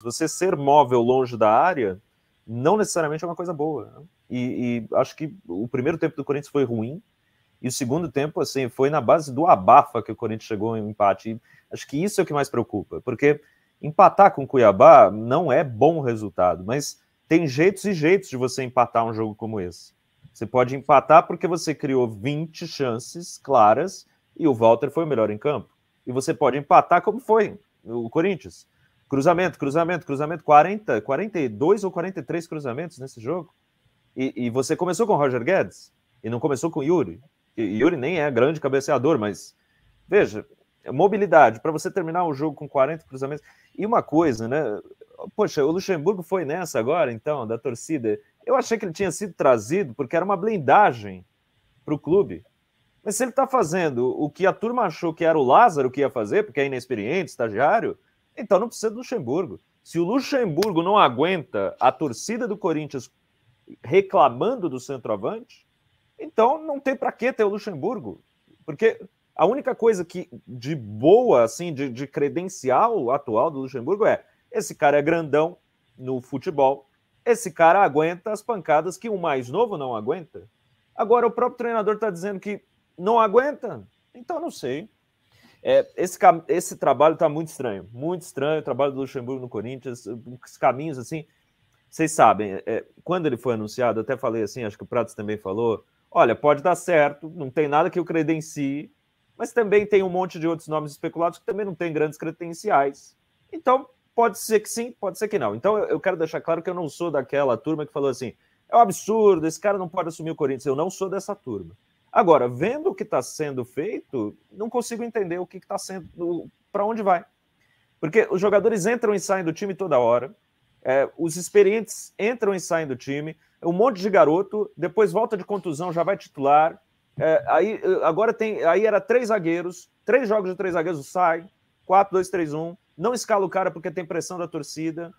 Você ser móvel longe da área não necessariamente é uma coisa boa. Né? E acho que o primeiro tempo do Corinthians foi ruim, e o segundo tempo, assim, foi na base do abafa que o Corinthians chegou em empate. E acho que isso é o que mais preocupa, porque empatar com o Cuiabá não é bom resultado, mas tem jeitos e jeitos de você empatar um jogo como esse. Você pode empatar porque você criou 20 chances claras e o Walter foi o melhor em campo. E você pode empatar como foi o Corinthians. Cruzamento, 40, 42 ou 43 cruzamentos nesse jogo. E você começou com o Roger Guedes e não começou com o Yuri. E Yuri nem é grande cabeceador, mas veja, mobilidade para você terminar o jogo com 40 cruzamentos. E uma coisa, né? Poxa, o Luxemburgo foi nessa agora, então, da torcida. Eu achei que ele tinha sido trazido porque era uma blindagem para o clube. Mas se ele está fazendo o que a turma achou que era o Lázaro que ia fazer, porque é inexperiente, estagiário, então não precisa do Luxemburgo. Se o Luxemburgo não aguenta a torcida do Corinthians reclamando do centroavante, então não tem para que ter o Luxemburgo. Porque a única coisa que de boa, assim, de credencial atual do Luxemburgo é esse cara é grandão no futebol, esse cara aguenta as pancadas que o mais novo não aguenta. Agora o próprio treinador está dizendo que não aguenta, então não sei. Esse trabalho está muito estranho o trabalho do Luxemburgo no Corinthians, os caminhos assim, vocês sabem, quando ele foi anunciado, eu até falei assim, acho que o Pratos também falou, olha, pode dar certo, não tem nada que o credencie, mas também tem um monte de outros nomes especulados que também não tem grandes credenciais. Então, pode ser que sim, pode ser que não. Então, eu quero deixar claro que eu não sou daquela turma que falou assim, é um absurdo, esse cara não pode assumir o Corinthians. Eu não sou dessa turma. Agora, vendo o que está sendo feito, não consigo entender o que está sendo, para onde vai. Porque os jogadores entram e saem do time toda hora, os experientes entram e saem do time, um monte de garoto, depois volta de contusão, já vai titular. Agora aí era 3 zagueiros, 3 jogos de 3 zagueiros, sai, 4-2-3-1, não escala o cara porque tem pressão da torcida.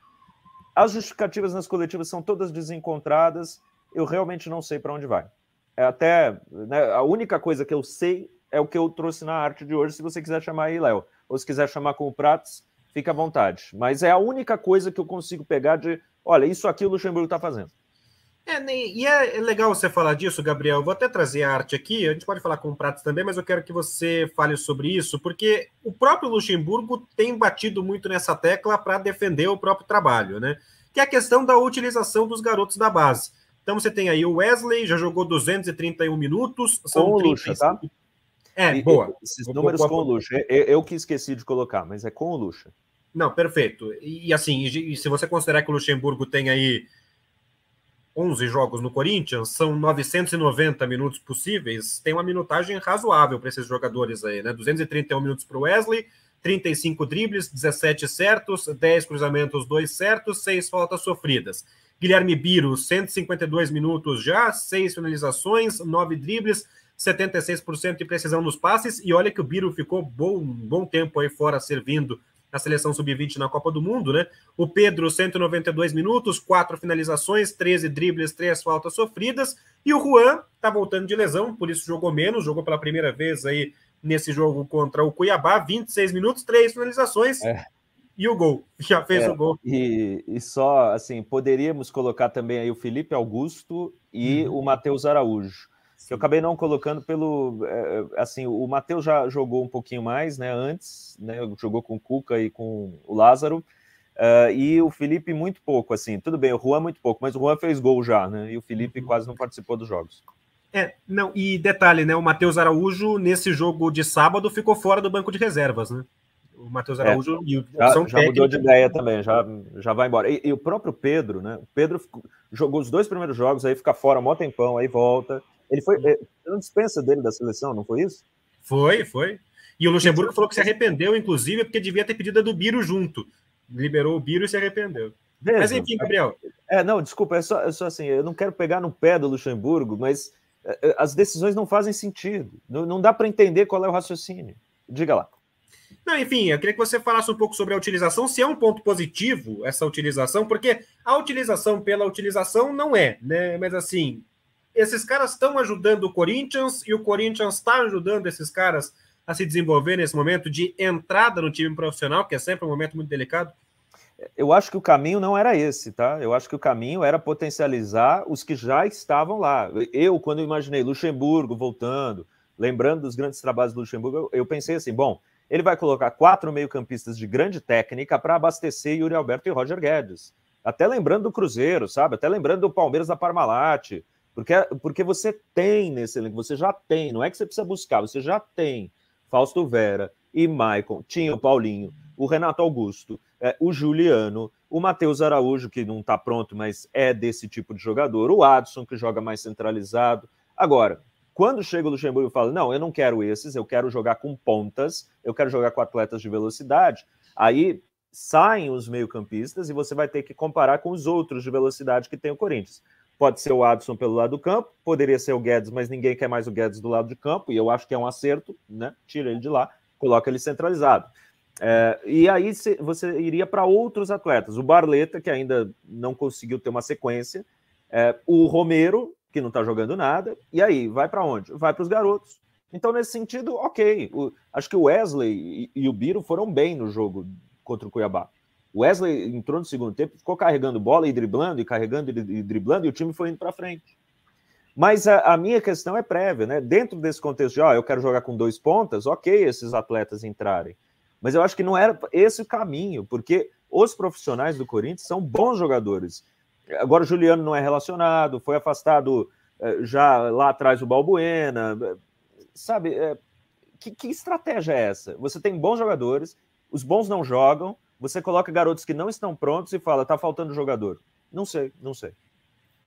As justificativas nas coletivas são todas desencontradas, eu realmente não sei para onde vai. Né, a única coisa que eu sei é o que eu trouxe na arte de hoje, se você quiser chamar aí, Léo, ou se quiser chamar com o Pratos, fica à vontade. Mas é a única coisa que eu consigo pegar de, olha, isso aqui o Luxemburgo está fazendo. E é legal você falar disso, Gabriel. Vou até trazer a arte aqui, a gente pode falar com o Pratos também, mas eu quero que você fale sobre isso, porque o próprio Luxemburgo tem batido muito nessa tecla para defender o próprio trabalho, né? Que é a questão da utilização dos garotos da base. Então você tem aí o Wesley, já jogou 231 minutos. São com o Luxa, 35... tá? Boa. Esses números com o Luxa. Eu que esqueci de colocar, mas é com o Luxa. Não, perfeito. E assim, se você considerar que o Luxemburgo tem aí 11 jogos no Corinthians, são 990 minutos possíveis, tem uma minutagem razoável para esses jogadores aí, né? 231 minutos para o Wesley, 35 dribles, 17 certos, 10 cruzamentos, 2 certos, 6 faltas sofridas. Guilherme Biro, 152 minutos já, 6 finalizações, 9 dribles, 76% de precisão nos passes, e olha que o Biro ficou bom tempo aí fora servindo a seleção sub-20 na Copa do Mundo, né? O Pedro, 192 minutos, 4 finalizações, 13 dribles, 3 faltas sofridas, e o Juan tá voltando de lesão, por isso jogou menos, jogou pela primeira vez aí nesse jogo contra o Cuiabá, 26 minutos, 3 finalizações, e o gol, já fez o gol. E só, assim, poderíamos colocar também aí o Felipe Augusto e o Matheus Araújo, que eu acabei não colocando pelo... assim, o Matheus já jogou um pouquinho mais, né, antes, né, jogou com o Cuca e com o Lázaro, e o Felipe muito pouco, assim, tudo bem, o Juan muito pouco, mas o Juan fez gol já, né, e o Felipe quase não participou dos jogos. Não, e detalhe, né, o Matheus Araújo, nesse jogo de sábado, ficou fora do banco de reservas, né? O Matheus Araújo e já mudou de ideia também, já vai embora. E o próprio Pedro, né? O Pedro jogou os 2 primeiros jogos, aí fica fora um maior tempão, aí volta. Ele foi. Não dispensa dele da seleção, não foi isso? Foi. E o Luxemburgo falou que se arrependeu, inclusive, porque devia ter pedido a do Biro junto. Liberou o Biro e se arrependeu. Veja, mas enfim, Gabriel. Não, desculpa, é só assim, eu não quero pegar no pé do Luxemburgo, mas as decisões não fazem sentido. Não dá para entender qual é o raciocínio. Diga lá. Não, enfim, eu queria que você falasse um pouco sobre a utilização, se é um ponto positivo essa utilização, porque a utilização pela utilização não é, né? Mas assim, esses caras estão ajudando o Corinthians e o Corinthians está ajudando esses caras a se desenvolver nesse momento de entrada no time profissional, que é sempre um momento muito delicado. Eu acho que o caminho não era esse, tá? Eu acho que o caminho era potencializar os que já estavam lá. Eu, quando eu imaginei Luxemburgo voltando, lembrando dos grandes trabalhos do Luxemburgo, eu pensei assim, bom, ele vai colocar 4 meio-campistas de grande técnica para abastecer Yuri Alberto e Roger Guedes. Até lembrando do Cruzeiro, sabe? Até lembrando do Palmeiras da Parmalat. Porque você tem nesse elenco, você já tem, não é que você precisa buscar, você já tem Fausto Vera e Maicon, tinha o Paulinho, o Renato Augusto, o Juliano, o Matheus Araújo, que não está pronto, mas é desse tipo de jogador, o Adson, que joga mais centralizado. Agora, quando chega o Luxemburgo e fala, não, eu não quero esses, eu quero jogar com pontas, eu quero jogar com atletas de velocidade, aí saem os meio-campistas e você vai ter que comparar com os outros de velocidade que tem o Corinthians. Pode ser o Adson pelo lado do campo, poderia ser o Guedes, mas ninguém quer mais o Guedes do lado de campo, e eu acho que é um acerto, né? Tira ele de lá, coloca ele centralizado. E aí você iria para outros atletas. O Barleta, que ainda não conseguiu ter uma sequência, o Romero, que não está jogando nada, e aí, vai para onde? Vai para os garotos. Então, nesse sentido, ok. Acho que o Wesley e o Biro foram bem no jogo contra o Cuiabá. O Wesley entrou no segundo tempo, ficou carregando bola e driblando, e carregando e driblando, e o time foi indo para frente. Mas a minha questão é prévia, né? Dentro desse contexto de, eu quero jogar com 2 pontas, ok, esses atletas entrarem. Mas eu acho que não era esse o caminho, porque os profissionais do Corinthians são bons jogadores. Agora o Juliano não é relacionado, foi afastado já lá atrás o Balbuena. Sabe, que estratégia é essa? Você tem bons jogadores, os bons não jogam, você coloca garotos que não estão prontos e fala, tá faltando jogador. Não sei.